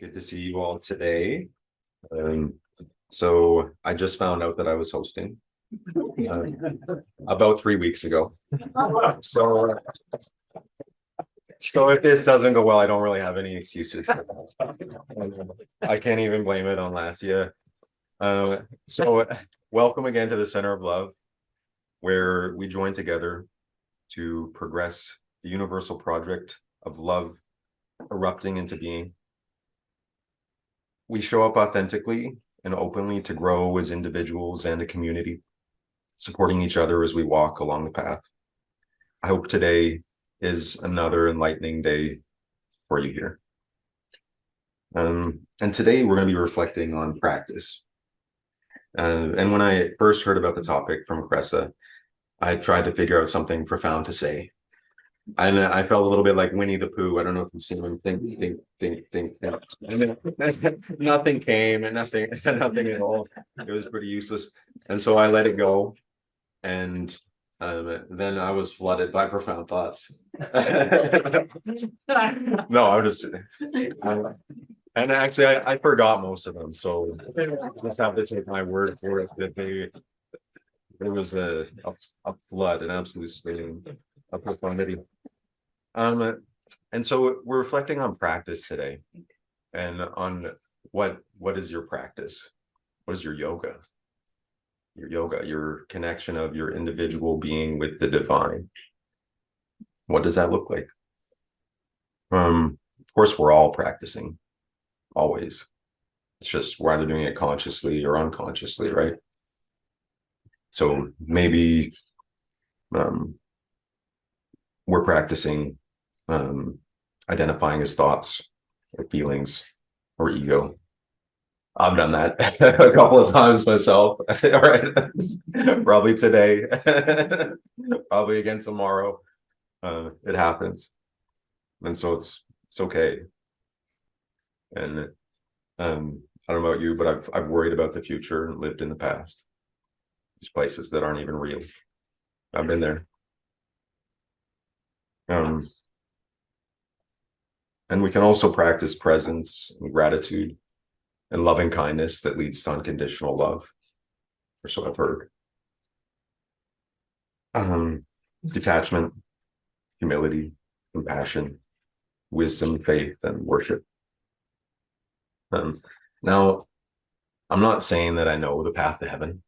Good to see you all today. Um, so I just found out that I was hosting uh, about 3 weeks ago. So, so if this doesn't go well, I don't really have any excuses. I can't even blame it on last year. So welcome again to the Center of Love, where we join together to progress the universal project of love erupting into being. We show up authentically and openly to grow as individuals and a community, supporting each other as we walk along the path. I hope today is another enlightening day for you here. And today we're going to be reflecting on practice. And when I first heard about the topic from Cressa, I tried to figure out something profound to say. And I felt a little bit like Winnie the Pooh. I don't know if you've seen him think. And then nothing came and nothing at all. It was pretty useless. And so I let it go. And then I was flooded by profound thoughts. No, I'm just and actually I forgot most of them. So I just have to take my word for it that there was a flood, an absolute stream of profundity. And so we're reflecting on practice today and on what is your practice? What is your yoga? Your connection of your individual being with the divine. What does that look like? Of course, we're all practicing, always. It's just we're either doing it consciously or unconsciously, right? So maybe we're practicing identifying as thoughts or feelings or ego. I've done that a couple of times myself. All right, probably today, probably again tomorrow. It happens, and so it's okay. And I don't know about you, but I've worried about the future and lived in the past. These places that aren't even real. I've been there. And we can also practice presence and gratitude and loving kindness that leads to unconditional love, or so I've heard. Detachment, humility, compassion, wisdom, faith, and worship. Now, I'm not saying that I know the path to heaven.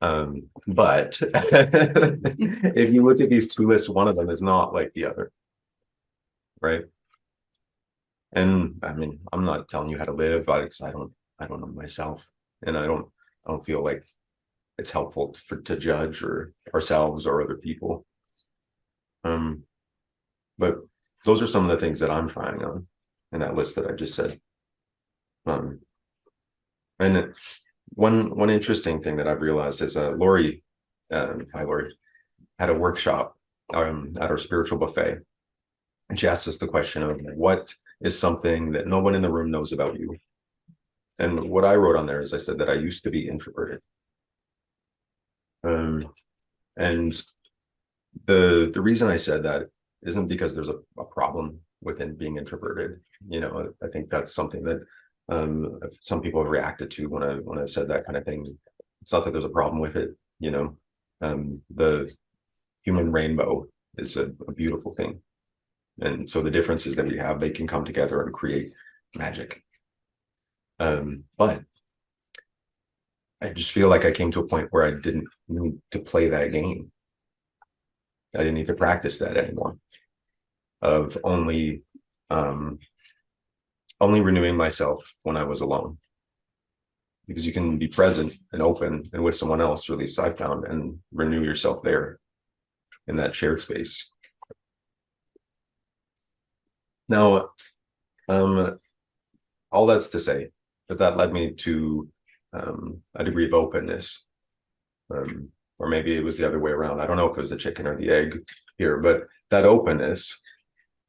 But if you look at these two lists, one of them is not like the other, right? And I mean, I'm not telling you how to live, because I don't know myself, and I don't feel like it's helpful to judge or ourselves or other people. But those are some of the things that I'm trying on in that list that I just said. And one interesting thing that I've realized is Lori, hi Lori, had a workshop at our spiritual buffet. And she asked us the question of what is something that no one in the room knows about you. And what I wrote on there is I said that I used to be introverted. And the reason I said that isn't because there's a problem within being introverted. You know, I think that's something that some people have reacted to when I've said that kind of thing. It's not that there's a problem with it, you know. The human rainbow is a beautiful thing. And so the differences that we have, they can come together and create magic. But I just feel like I came to a point where I didn't need to play that game. I didn't need to practice that anymore. Of only renewing myself when I was alone. Because you can be present and open and with someone else, or at least I found, and renew yourself there in that shared space. Now, all that's to say that led me to a degree of openness, or maybe it was the other way around. I don't know if it was the chicken or the egg here, but that openness,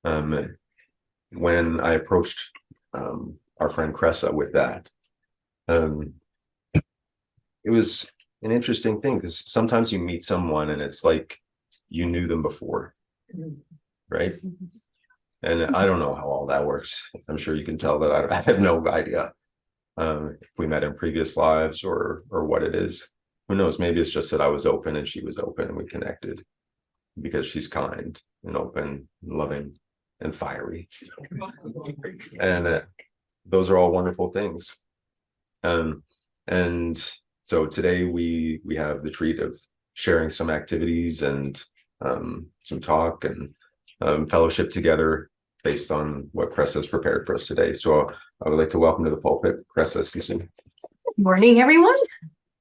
when I approached our friend Cressa with that, it was an interesting thing, because sometimes you meet someone and it's like you knew them before, right? And I don't know how all that works. I'm sure you can tell that I have no idea if we met in previous lives or what it is. Who knows? Maybe it's just that I was open and she was open and we connected because she's kind and open and loving and fiery. And those are all wonderful things. And so today we have the treat of sharing some activities and some talk and fellowship together based on what Cressa has prepared for us today. So I would like to welcome to the pulpit Cressa Sisson. Good morning, everyone.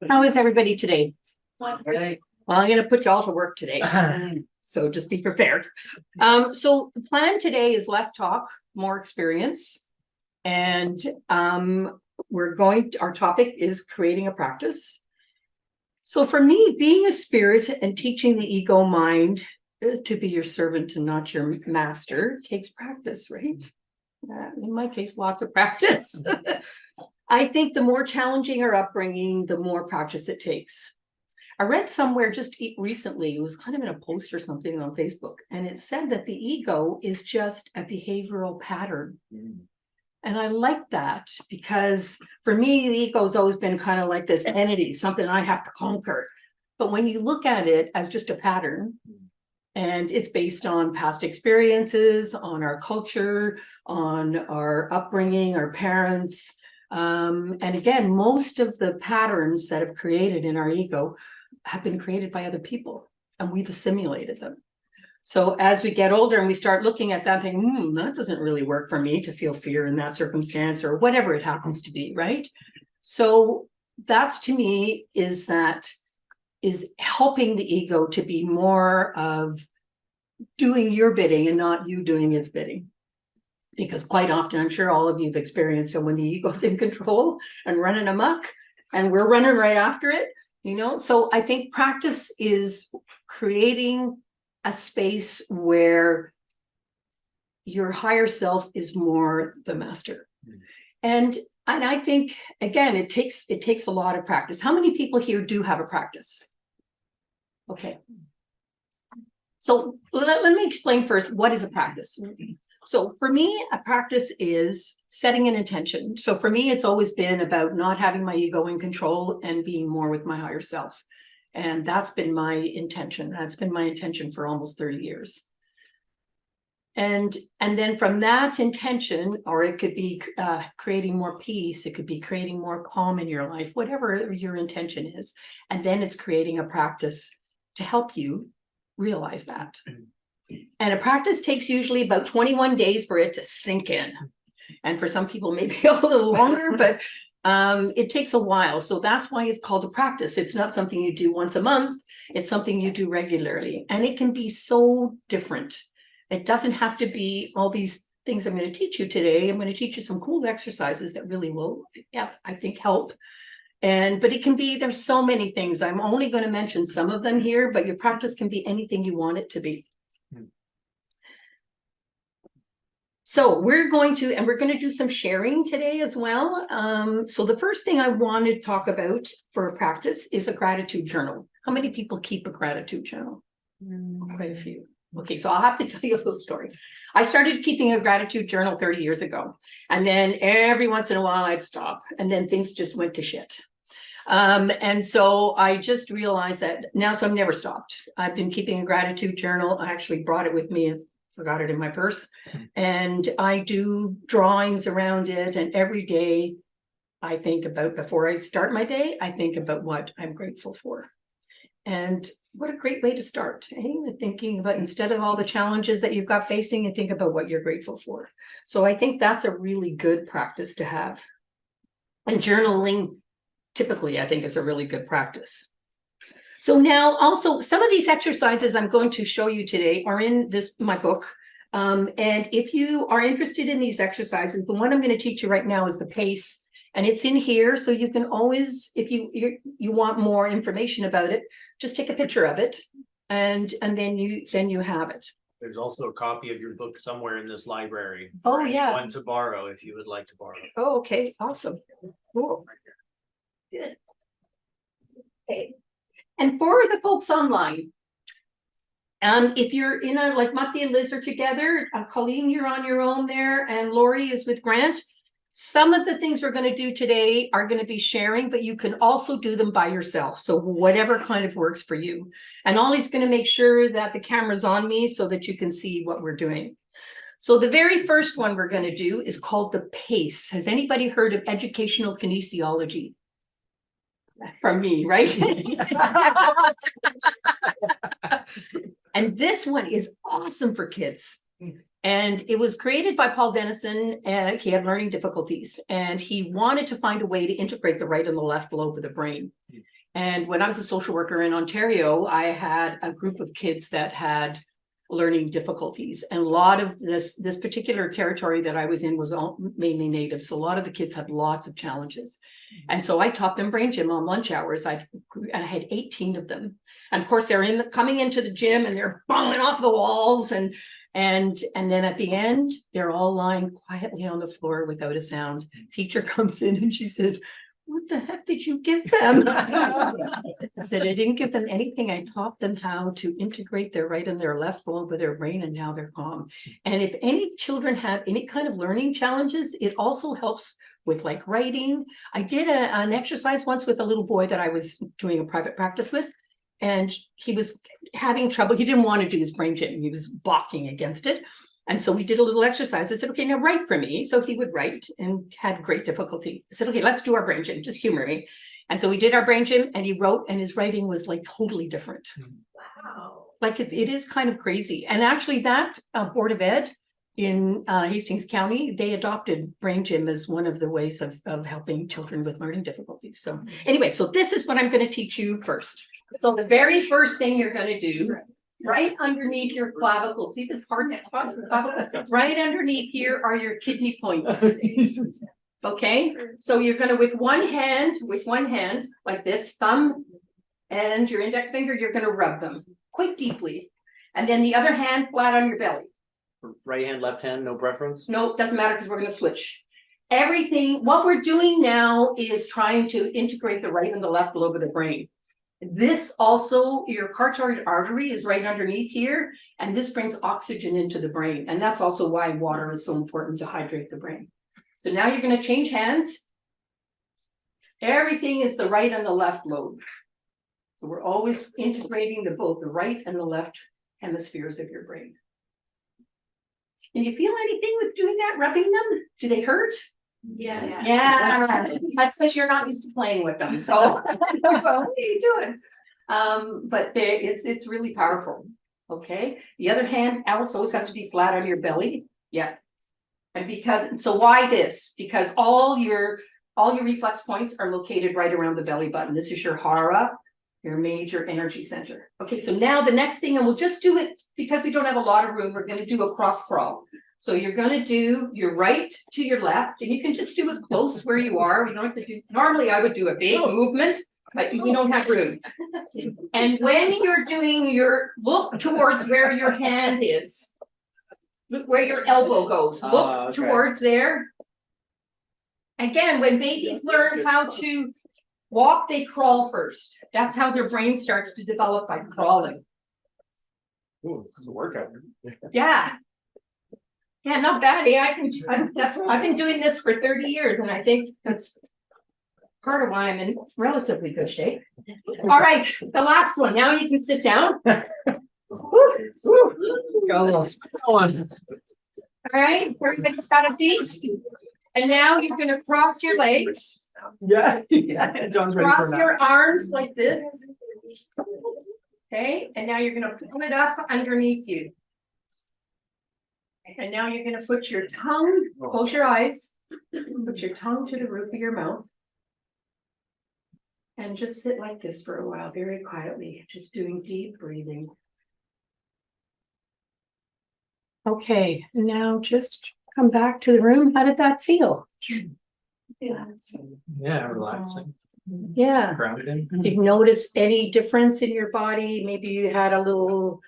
How is everybody today? Okay. Well, I'm going to put you all to work today. So just be prepared. So the plan today is less talk, more experience. And our topic is creating a practice. So for me, being a spirit and teaching the ego mind to be your servant and not your master takes practice, right? In my case, lots of practice. I think the more challenging our upbringing, the more practice it takes. I read somewhere just recently, it was kind of in a post or something on Facebook, and it said that the ego is just a behavioral pattern. And I like that because for me, the ego has always been kind of like this entity, something I have to conquer. But when you look at it as just a pattern, and it's based on past experiences, on our culture, on our upbringing, our parents. And again, most of the patterns that have created in our ego have been created by other people, and we've assimilated them. So as we get older and we start looking at that thing, that doesn't really work for me to feel fear in that circumstance or whatever it happens to be, right? So that's, to me, is helping the ego to be more of doing your bidding and not you doing its bidding. Because quite often, I'm sure all of you have experienced it when the ego's in control and running amok and we're running right after it, So I think practice is creating a space where your higher self is more the master. And I think, again, it takes a lot of practice. How many people here do have a practice? Okay. So let me explain first, what is a practice? So for me, a practice is setting an intention. So for me, it's always been about not having my ego in control and being more with my higher self. And that's been my intention. That's been my intention for almost 30 years. And then from that intention, or it could be creating more peace, it could be creating more calm in your life, whatever your intention is. And then it's creating a practice to help you realize that. And a practice takes usually about 21 days for it to sink in. And for some people, maybe a little longer, but it takes a while. So that's why it's called a practice. It's not something you do once a month. It's something you do regularly. And it can be so different. It doesn't have to be all these things I'm going to teach you today. I'm going to teach you some cool exercises that really will, I think, help. But it can be, there's so many things. I'm only going to mention some of them here, but your practice can be anything you want it to be. So we're going to do some sharing today as well. So the first thing I want to talk about for a practice is a gratitude journal. How many people keep a gratitude journal? Quite a few. Okay, so I'll have to tell you a little story. I started keeping a gratitude journal 30 years ago. And then every once in a while I'd stop. And then things just went to shit. And so I just realized that now, so I've never stopped. I've been keeping a gratitude journal. I actually brought it with me and forgot it in my purse. And I do drawings around it. And every day I think about, before I start my day, I think about what I'm grateful for. And what a great way to start, thinking about, instead of all the challenges that you've got facing, and think about what you're grateful for. So I think that's a really good practice to have. And journaling, typically, I think, is a really good practice. So now also, some of these exercises I'm going to show you today are in my book. And if you are interested in these exercises, the one I'm going to teach you right now is the PACE. And it's in here, so you can always, if you want more information about it, just take a picture of it, and then you have it. There's also a copy of your book somewhere in this library. Oh, yeah. One to borrow if you would like to borrow. Oh, okay, awesome, cool, good. Okay, and for the folks online, If you're in a, like Matti and Liz are together, Colleen, you're on your own there, and Lori is with Grant. Some of the things we're going to do today are going to be sharing, but you can also do them by yourself. So whatever kind of works for you. And Ollie's going to make sure that the camera's on me so that you can see what we're doing. So the very first one we're going to do is called the PACE. Has anybody heard of educational kinesiology? From me, right? And this one is awesome for kids. And it was created by Paul Dennison, and he had learning difficulties, and he wanted to find a way to integrate the right and the left lobe of the brain. And when I was a social worker in Ontario, I had a group of kids that had learning difficulties, and a lot of this particular territory that I was in was all mainly native, so a lot of the kids had lots of challenges. And so I taught them brain gym on lunch hours. I had 18 of them, and of course they're coming into the gym and they're banging off the walls, and then at the end they're all lying quietly on the floor without a sound. Teacher comes in and she said, "What the heck did you give them?" I said, "I didn't give them anything. I taught them how to integrate their right and their left lobe of their brain, and now they're calm." And if any children have any kind of learning challenges, it also helps with like writing. I did an exercise once with a little boy that I was doing a private practice with, and he was having trouble. He didn't want to do his brain gym. He was balking against it. And so we did a little exercise. I said, "Okay, now write for me." So he would write and had great difficulty. I said, "Okay, let's do our brain gym, just humor me." And so we did our brain gym, and he wrote, and his writing was like totally different. Wow. Like it is kind of crazy. And actually that Board of Ed in Hastings County, they adopted brain gym as one of the ways of helping children with learning difficulties. So anyway, so this is what I'm going to teach you first. So the very first thing you're going to do, right underneath your clavicle, see this hard clavicle? Right underneath here are your kidney points. Okay, so you're going to, with one hand, like this, thumb and your index finger, you're going to rub them quite deeply. And then the other hand flat on your belly. Right hand, left hand, no preference? No, doesn't matter, because we're going to switch. Everything, what we're doing now is trying to integrate the right and the left lobe of the brain. This also, your carotid artery is right underneath here, and this brings oxygen into the brain. And that's also why water is so important to hydrate the brain. So now you're going to change hands. Everything is the right and the left lobe. So we're always integrating both the right and the left hemispheres of your brain. Can you feel anything with doing that, rubbing them? Do they hurt? Yes. Yeah, that's because you're not used to playing with them. So what are you doing? But it's really powerful. Okay. The other hand also always has to be flat on your belly. Yeah. And so why this? Because all your reflex points are located right around the belly button. This is your hara, your major energy center. Okay, so now the next thing, and we'll just do it because we don't have a lot of room, we're going to do a cross crawl. So you're going to do your right to your left, and you can just do it close where you are. You don't have to do, normally I would do a big movement, but we don't have room. And when you're doing look towards where your hand is. Look where your elbow goes. Look Okay. towards there. Again, when babies learn how to walk, they crawl first. That's how their brain starts to develop, by crawling. Ooh, this is a workout. Yeah. Yeah, not bad. Yeah, I've been doing this for 30 years, and I think that's part of why I'm in relatively good shape. All right, the last one. Now you can sit down. Woo, woo. Got a little small one. All right, everybody's got a seat. And now you're going to cross your legs. Yeah. John's ready for Cross that. your arms like this. Okay, and now you're going to pull it up underneath you. And now you're going to put your tongue, close your eyes, put your tongue to the roof of your mouth. And just sit like this for a while, very quietly, just doing deep breathing. Okay, now just come back to the room. How did that feel? Yeah, relaxing. Yeah. Grounding. Did you notice any difference in your body? Maybe you had a little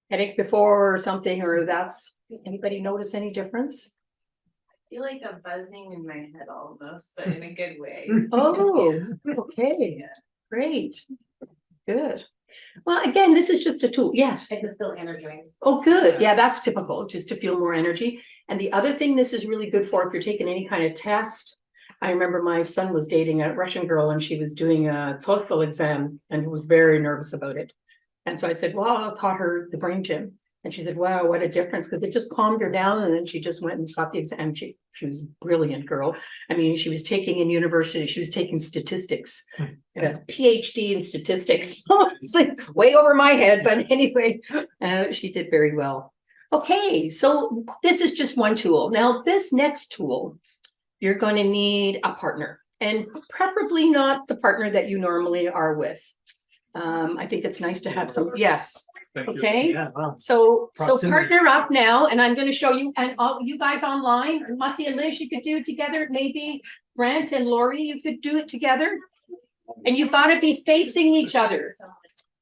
headache before or something, or anybody notice any difference? I feel like a buzzing in my head almost, but in a good way. Oh, okay, great. Good. Well, again, this is just a tool. Yes. I just feel energized. Oh, good. Yeah, that's typical, just to feel more energy. And the other thing this is really good for, if you're taking any kind of test. I remember my son was dating a Russian girl and she was doing a TOEFL exam and was very nervous about it. And so I said, well, I taught her the brain gym. And she said, wow, what a difference, because it just calmed her down. And then she just went and got the exam. She was a brilliant girl. I mean, she was taking in university, she was taking statistics. That's PhD in statistics. It's like way over my head, but anyway, she did very well. Okay, so this is just one tool. Now, this next tool, you're going to need a partner, and preferably not the partner that you normally are with. I think it's nice to have some, yes. Okay, Yeah, well, so Proximity. partner up now, and I'm gonna show you, and all you guys online, Mati and Liz, you could do it together, maybe Brent and Lori, you could do it together. And you gotta be facing each other.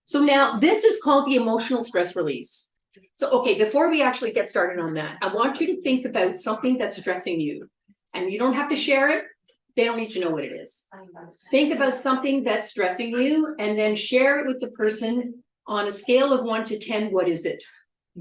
So now this is called the emotional stress release. So, okay, before we actually get started on that, I want you to think about something that's stressing you. And you don't have to share it. They don't need to know what it is. Think about something that's stressing you and then share it with the person on a scale of 1 to 10. What is it?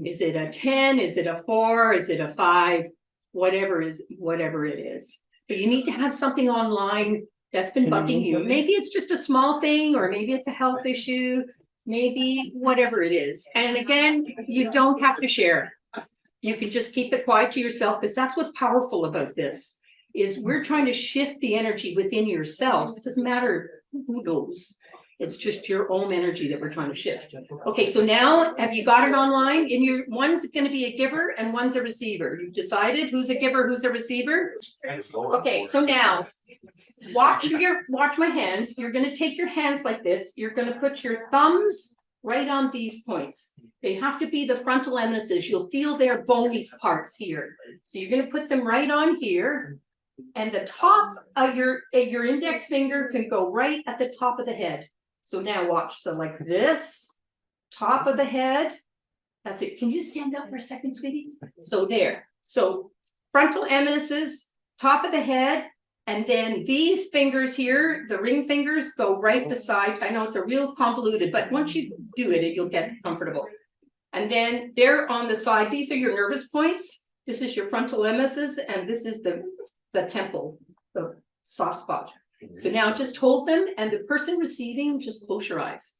Is it a 10? Is it a 4? Is it a 5? Whatever it is. But you need to have something online that's been bugging you. Maybe it's just a small thing, or maybe it's a health issue, maybe whatever it is. And again, you don't have to share. You can just keep it quiet to yourself, because that's what's powerful about this, is we're trying to shift the energy within yourself. It doesn't matter who knows. It's just your own energy that we're trying to shift. Okay, so now have you got it online? And your one's going to be a giver and one's a receiver. You've decided who's a giver, who's a receiver. Okay, so now watch my hands. You're going to take your hands like this. You're going to put your thumbs right on these points. They have to be the frontal eminences. You'll feel their bony parts here. So you're going to put them right on here. And the top of your index finger can go right at the top of the head. So now watch. So like this, top of the head. That's it. Can you stand up for a second, sweetie? So there. So frontal eminences, top of the head. And then these fingers here, the ring fingers, go right beside. I know it's a real convoluted, but once you do it, you'll get comfortable. And then they're on the side. These are your nervous points. This is your frontal eminences, and this is the temple, the soft spot. So now just hold them, and the person receiving, just close your eyes.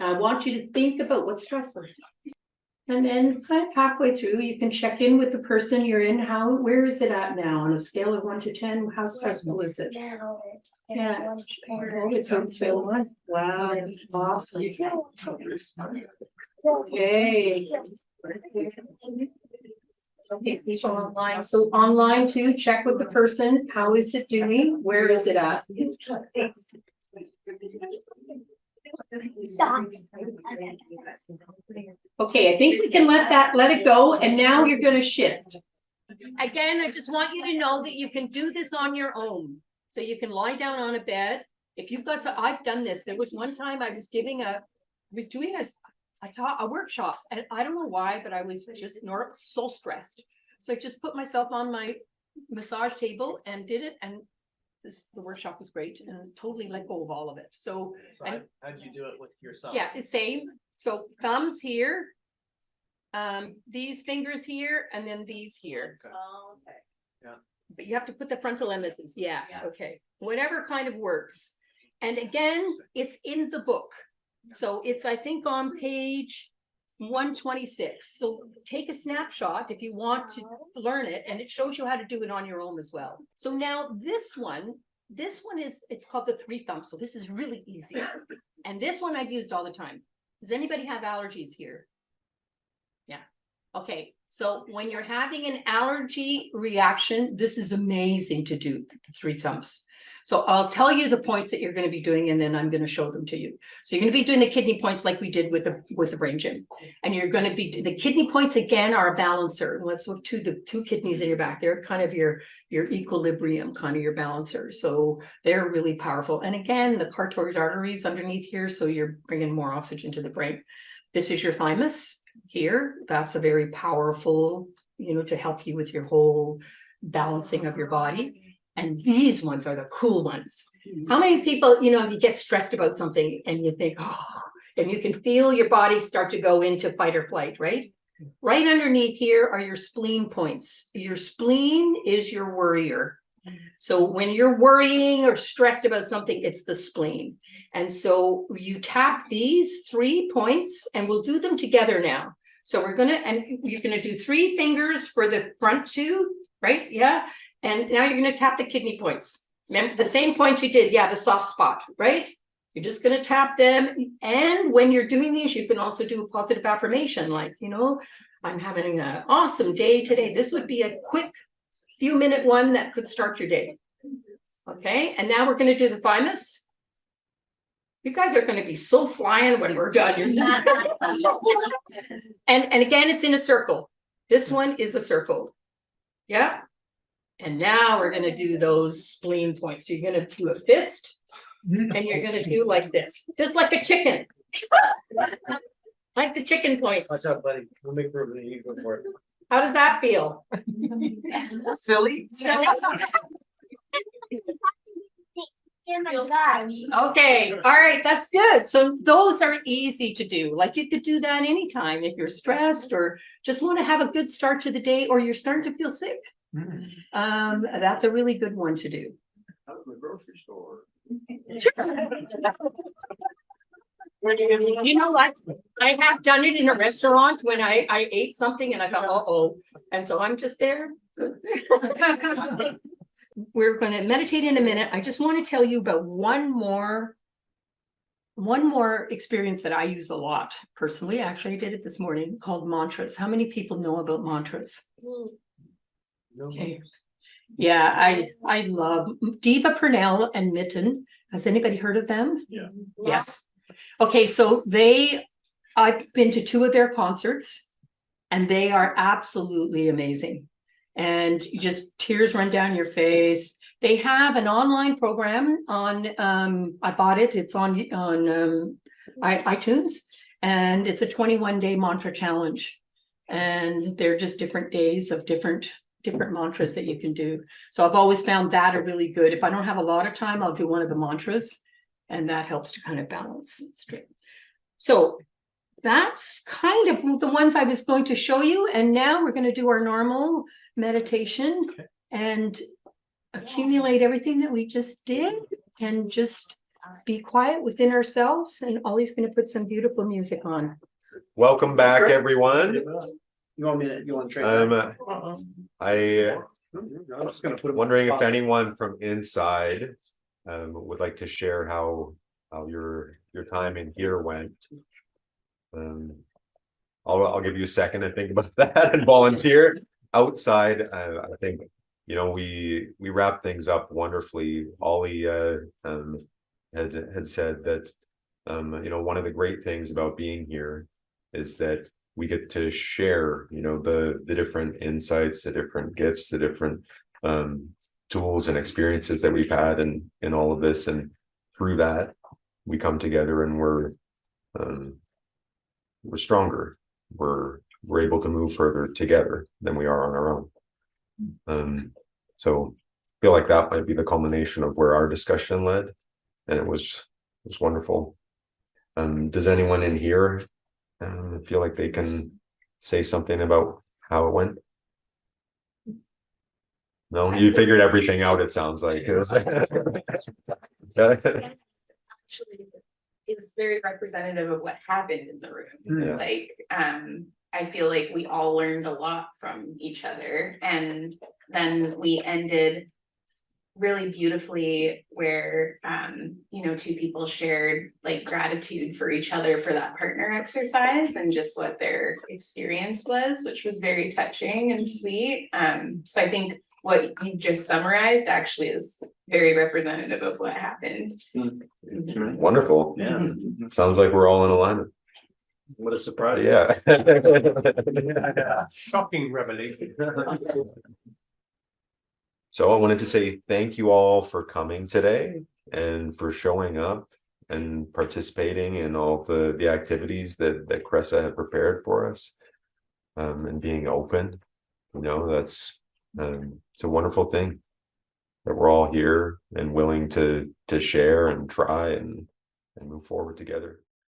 I want you to think about what's stressful. And then kind of halfway through, you can check in with the person you're in. Where is it at now on a scale of 1 to 10? How stressful is it? Yeah. Oh, it's unfilled. Wow, awesome. Okay. Okay, people online. So online too, check with the person. How is it doing? Where is it at? Okay, I think we can let it go. And now you're going to shift. Again, I just want you to know that you can do this on your own. So you can lie down on a bed. If you've got, I've done this. There was one time I was doing a workshop, and I don't know why, but I was just so stressed. So I just put myself on my massage table and did it, and the workshop was great, and totally let go of all of it. So how do you do it with yourself? yeah, the same. So thumbs here, these fingers here, and then these here. Oh, okay. Yeah. But you have to put the frontal eminences. Yeah. Okay. Whatever kind of works. And again, it's in the book. So it's, I think, on page 126. So take a snapshot if you want to learn it, and it shows you how to do it on your own as well. So now this one is, it's called the 3 thumbs. So this is really easy. And this one I've used all the time. Does anybody have allergies here? Yeah. Okay. So when you're having an allergy reaction, this is amazing to do, the 3 thumbs. So I'll tell you the points that you're going to be doing, and then I'm going to show them to you. So you're going to be doing the kidney points like we did with the brain gym. And you're going to be, the kidney points again are a balancer. Let's look to the 2 kidneys in your back. They're kind of your equilibrium, kind of your balancer. So they're really powerful. And again, the carotid arteries underneath here. So you're bringing more oxygen to the brain. This is your thymus here. That's a very powerful, to help you with your whole balancing of your body. And these ones are the cool ones. How many people, if you get stressed about something and you think, oh, and you can feel your body start to go into fight or flight, right? Right underneath here are your spleen points. Your spleen is your worrier. So when you're worrying or stressed about something, it's the spleen. And so you tap these 3 points, and we'll do them together now. So you're gonna do 3 fingers for the front 2, right? Yeah. And now you're gonna tap the kidney points. Remember the same points you did, the soft spot, right? You're just gonna tap them. And when you're doing these, you can also do a positive affirmation, like, I'm having an awesome day today. This would be a quick few-minute one that could start your day. Okay, and now we're gonna do the thymus. You guys are gonna be so flying when we're done. And again, it's in a circle. This one is a circle. Yeah. And now we're gonna do those spleen points. So you're gonna do a fist, and you're gonna do like this, just like a chicken. Like the chicken points. Watch out, buddy. We'll make room for you. Go for it. How does that feel? Silly. Silly? Feels funny. Okay, all right, that's good. So those are easy to do. Like you could do that anytime if you're stressed or just want to have a good start to the day, or you're starting to feel sick. That's a really good one to do. Out from the grocery store. You know what? I have done it in a restaurant when I ate something and I thought, uh-oh. And so I'm just there. We're going to meditate in a minute. I just want to tell you about one more experience that I use a lot personally. Actually, I did it this morning, called mantras. How many people know about mantras? Okay. Yeah, I love Diva Purnell and Mitten. Has anybody heard of them? Yeah. Yes. Okay, so I've been to 2 of their concerts, and they are absolutely amazing. And just tears run down your face. They have an online program on, I bought it, it's on iTunes, and it's a 21-day mantra challenge. And they're just different days of different mantras that you can do. So I've always found that a really good, if I don't have a lot of time, I'll do one of the mantras, and that helps to kind of balance it straight. So that's kind of the ones I was going to show you. And now we're going to do our normal meditation and accumulate everything that we just did and just be quiet within ourselves. And Ollie's going to put some beautiful music on. Welcome back, everyone. You want to trade? I'm just gonna put wondering if anyone from inside would like to share how your time in here went. I'll give you a second to think about that and volunteer. Outside, I think we wrapped things up wonderfully. Ollie had said that one of the great things about being here is that we get to share the different insights, the different gifts, the different tools and experiences that we've had in all of this, and through that we come together and we're stronger. We're able to move further together than we are on our own. So I feel like that might be the culmination of where our discussion led, and it was wonderful. Does anyone in here feel like they can say something about how it went? No, you figured everything out, it sounds like. Actually is very representative of what happened in the room. Yeah. Like, I feel like we all learned a lot from each other, and then we ended really beautifully where 2 people shared like gratitude for each other for that partner exercise and just what their experience was, which was very touching and sweet. So I think what you just summarized actually is very representative of what happened. Wonderful. Yeah. Sounds like we're all in alignment. What a surprise. Yeah. Shocking revelation. So I wanted to say thank you all for coming today and for showing up and participating in all the activities that Cressa had prepared for us, and being open. That's it's a wonderful thing. that we're all here and willing to share and try and move forward together.